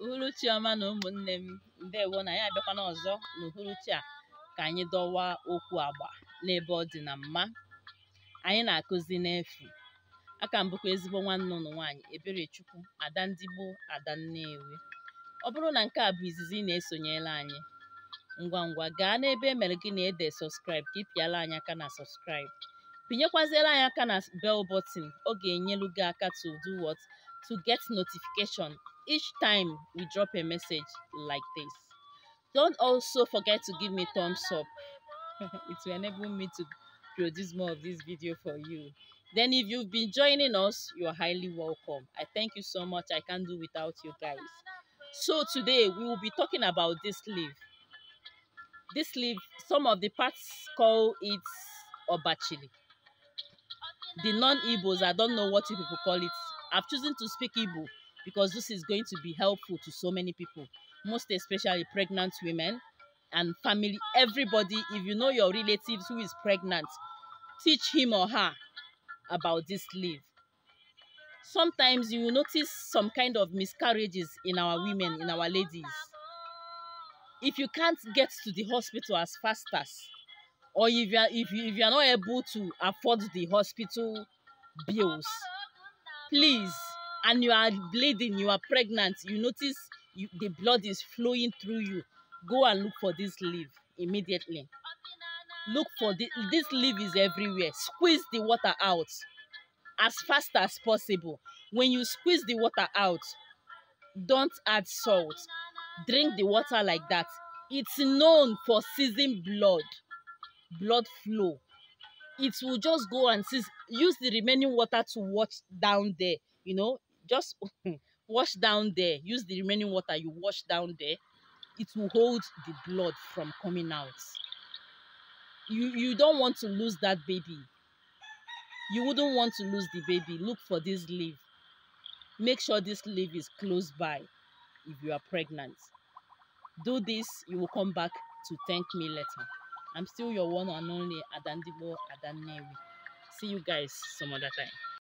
Uhuruchi ọma na ụmụnne m, ndewo na ya abịakwana ọzọ n'uhuruchi a ka anyị dọwa okwu agba n'ebe ọ dị na mma. Anyị na-akụzi n'efu. Aka m bụkwa ezigbo nwanne ụnụ nwaanyị Eberechukwu, Ada ndị gboo, Ada Nnewi. Ọ bụrụ na nke a bụ izizi ị na-esonyela anyị, ngwa ngwa gaa n'ebe e mere gị na-ede subscribe ka ị pịala anyị aka na subscribe. Pinyekwaziela anyị aka na bell button. Ọ ga-enyelu gị aka to do what? To get notification each time we drop a message like this. Don't also forget to give me thumbs up. It will enable me to produce more of this video for you. Then if you've been joining us, you're highly welcome. I thank you so much. I can't do without you guys. So today we will be talking about this leaf. This leaf, some of the parts call it obachili. The non-Igbos, I don't know what you people call it. I've chosen to speak Igbo because this is going to be helpful to so many people, most especially pregnant women and family, everybody. If you know your relatives who is pregnant, teach him or her about this leaf. Sometimes you will notice some kind of miscarriages in our women, in our ladies. If you can't get to the hospital as fast as, or if you are not able to afford the hospital bills, please, and you are bleeding, you are pregnant, you notice the blood is flowing through you, go and look for this leaf immediately. Look for this leaf is everywhere. Squeeze the water out as fast as possible. When you squeeze the water out, don't add salt. Drink the water like that. It's known for seizing blood flow. It will just go and seize. Use the remaining water to wash down there. You know, just wash down there. Use the remaining water you wash down there. It will hold the blood from coming out. You don't want to lose that baby. You wouldn't want to lose the baby. Look for this leaf. Make sure this leaf is close by if you are pregnant. Do this, you will come back to thank me later. I'm still your one and only Ada ndị gboo, Ada Nnewi. See you guys some other time.